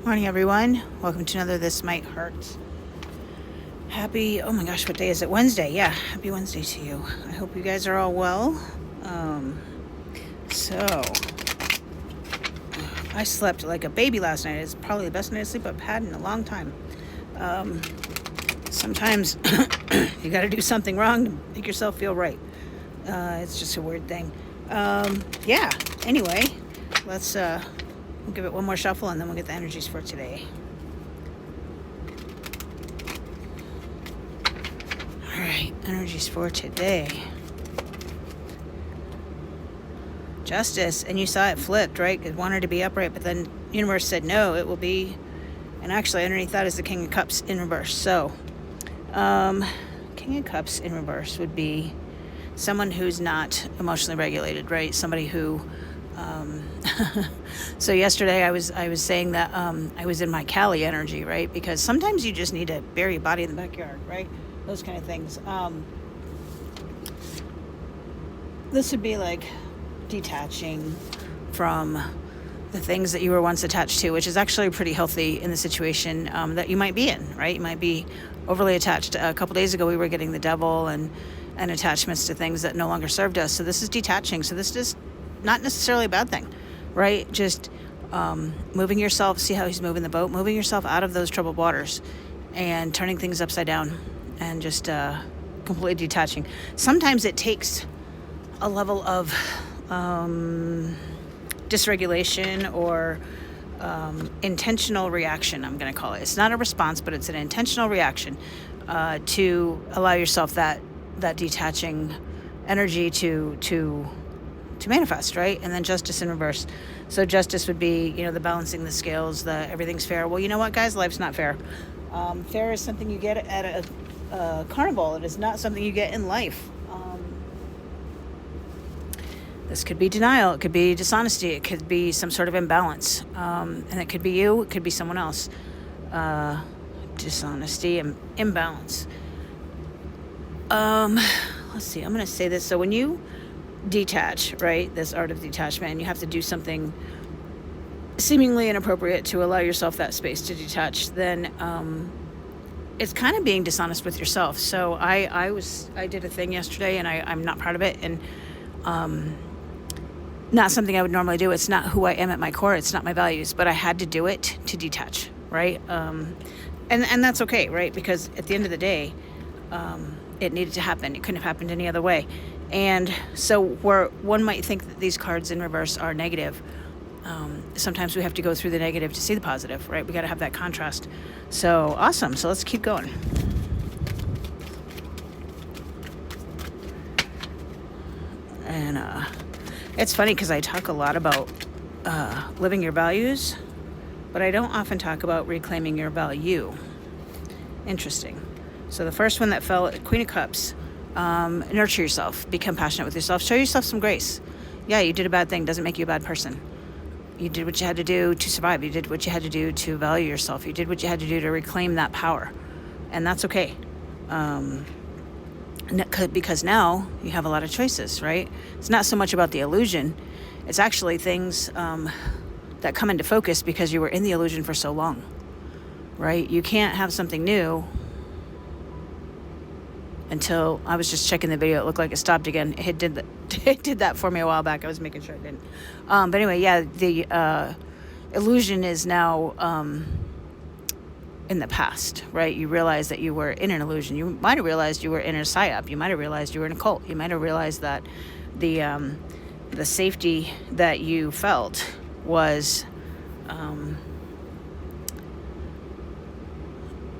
Morning, everyone. Welcome to another This Might Hurt. Happy, oh my gosh, what day is it? Wednesday. Yeah, happy Wednesday to you. I hope you guys are all well. So, I slept like a baby last night. It's probably the best night of sleep I've had in a long time. Sometimes you got to do something wrong to make yourself feel right. It's just a weird thing. Yeah, anyway, let's we'll give it one more shuffle and then we'll get the energies for today. All right, energies for today. Justice, and you saw it flipped, right? It wanted to be upright, but then universe said no, it will be. And actually underneath that is the King of Cups in reverse. So, King of Cups in reverse would be someone who's not emotionally regulated, right? Somebody who so yesterday I was saying that I was in my Cali energy, right? Because sometimes you just need to bury your body in the backyard, right? Those kind of things. This would be like detaching from the things that you were once attached to, which is actually pretty healthy in the situation that you might be in, right? You might be overly attached. A couple days ago, we were getting the devil and attachments to things that no longer served us. So this is detaching. So this is not necessarily a bad thing, right? Just moving yourself, see how he's moving the boat, moving yourself out of those troubled waters and turning things upside down and just completely detaching. Sometimes it takes a level of dysregulation or intentional reaction, I'm going to call it. It's not a response, but it's an intentional reaction to allow yourself that detaching energy to manifest, right? And then justice in reverse. So justice would be, the balancing the scales, the everything's fair. Well, you know what, guys? Life's not fair. Fair is something you get at a carnival. It is not something you get in life. This could be denial. It could be dishonesty. It could be some sort of imbalance. And it could be you. It could be someone else. Dishonesty and imbalance. Let's see. I'm going to say this. So when you detach, right, this art of detachment, and you have to do something seemingly inappropriate to allow yourself that space to detach, then it's kind of being dishonest with yourself. So I did a thing yesterday, and I'm not proud of it, and not something I would normally do. It's not who I am at my core. It's not my values, but I had to do it to detach, right? And that's okay, right? Because at the end of the day, it needed to happen. It couldn't have happened any other way. And so where one might think that these cards in reverse are negative, sometimes we have to go through the negative to see the positive, right? We got to have that contrast. So awesome. So let's keep going. And it's funny because I talk a lot about living your values, but I don't often talk about reclaiming your value. Interesting. So the first one that fell, Queen of Cups, nurture yourself, be compassionate with yourself, show yourself some grace. Yeah, you did a bad thing, doesn't make you a bad person. You did what you had to do to survive. You did what you had to do to value yourself. You did what you had to do to reclaim that power. And that's okay. Because now you have a lot of choices, right? It's not so much about the illusion. It's actually things that come into focus because you were in the illusion for so long, right? You can't have something new until I was just checking the video. It looked like it stopped again. It did that for me a while back. I was making sure it didn't. But anyway, yeah, the illusion is now in the past, right? You realize that you were in an illusion. You might have realized you were in a psyop. You might have realized you were in a cult. You might have realized that the safety that you felt was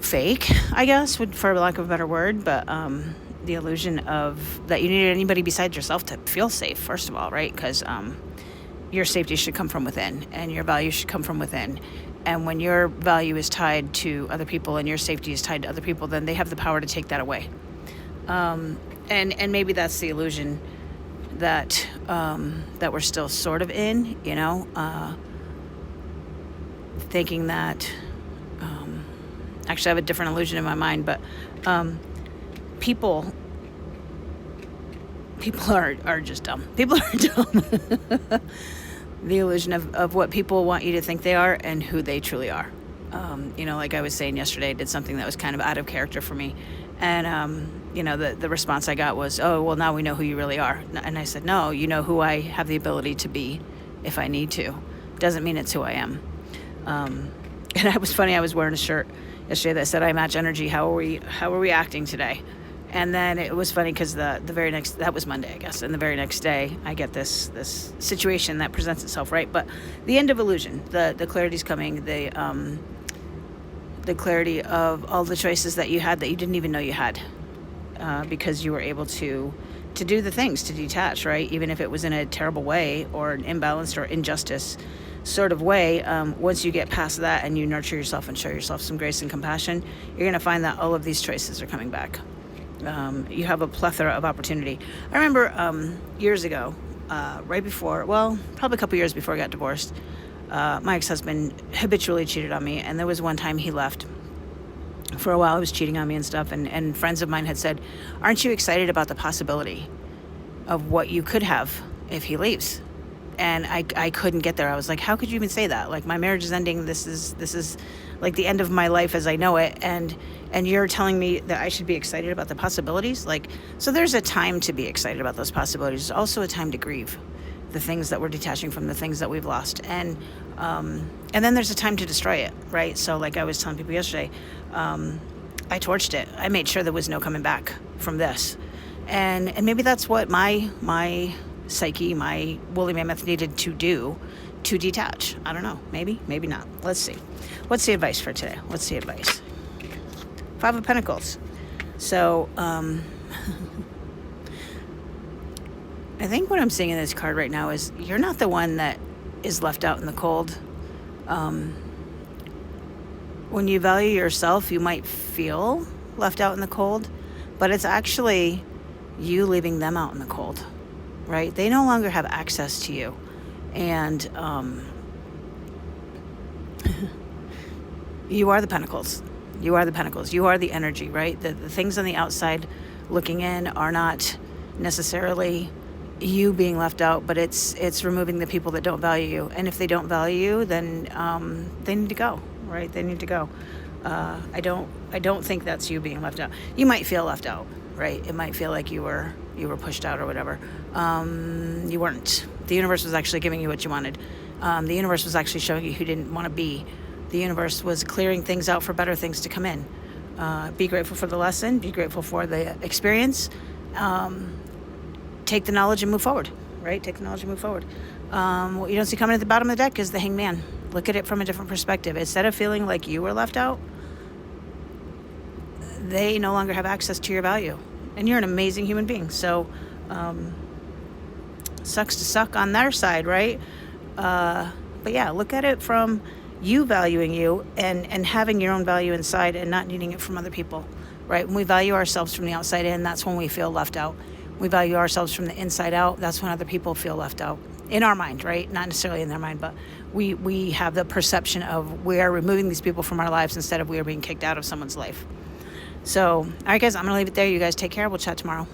fake, I guess, for lack of a better word, but the illusion of that you needed anybody besides yourself to feel safe, first of all, right? Because your safety should come from within, and your value should come from within. And when your value is tied to other people and your safety is tied to other people, then they have the power to take that away. And maybe that's the illusion that we're still sort of in, thinking that. Actually, I have a different illusion in my mind, but people are just dumb. People are dumb. the illusion of what people want you to think they are and who they truly are. Like I was saying yesterday, I did something that was kind of out of character for me. And, the response I got was, oh, well, now we know who you really are. And I said, no, you know who I have the ability to be if I need to. Doesn't mean it's who I am. And it was funny, I was wearing a shirt yesterday that said, I match energy. How are we acting today? And then it was funny because the very next, that was Monday, I guess. And the very next day, I get this situation that presents itself, right? But the end of illusion, the clarity's coming, the clarity of all the choices that you had that you didn't even know you had, because you were able to do the things, to detach, right? Even if it was in a terrible way or an imbalanced or injustice sort of way. Once you get past that and you nurture yourself and show yourself some grace and compassion, you're going to find that all of these choices are coming back. You have a plethora of opportunity. I remember years ago, right before, well, probably a couple years before I got divorced, my ex-husband habitually cheated on me, and there was one time he left. For a while, he was cheating on me and stuff, and friends of mine had said, aren't you excited about the possibility of what you could have if he leaves? And I couldn't get there. I was like, how could you even say that? Like, my marriage is ending. This is like the end of my life as I know it. And you're telling me that I should be excited about the possibilities? Like, so there's a time to be excited about those possibilities. There's also a time to grieve the things that we're detaching from, the things that we've lost. And then there's a time to destroy it, right? So like I was telling people yesterday, I torched it. I made sure there was no coming back from this. And maybe that's what my psyche, my woolly mammoth needed to do to detach. I don't know. Maybe not. Let's see. What's the advice for today? What's the advice? 5 of Pentacles. So, I think what I'm seeing in this card right now is you're not the one that is left out in the cold. When you value yourself, you might feel left out in the cold, but it's actually you leaving them out in the cold, right? They no longer have access to you. And you are the Pentacles. You are the Pentacles. You are the energy, right? The things on the outside looking in are not necessarily you being left out, but it's removing the people that don't value you. And if they don't value you, then they need to go, right? They need to go. I don't think that's you being left out. You might feel left out, right? It might feel like you were pushed out or whatever. You weren't. The universe was actually giving you what you wanted. The universe was actually showing you who didn't want to be. The universe was clearing things out for better things to come in. Be grateful for the lesson. Be grateful for the experience. Take the knowledge and move forward, right? Take the knowledge and move forward. What you don't see coming at the bottom of the deck is the Hangman. Look at it from a different perspective. Instead of feeling like you were left out, they no longer have access to your value. And you're an amazing human being. So, sucks to suck on their side, right? But yeah, look at it from you valuing you and having your own value inside and not needing it from other people, right? When we value ourselves from the outside in, that's when we feel left out. We value ourselves from the inside out. That's when other people feel left out in our mind, right? Not necessarily in their mind, but we have the perception of we are removing these people from our lives instead of we are being kicked out of someone's life. So, all right, guys, I'm going to leave it there. You guys take care. We'll chat tomorrow.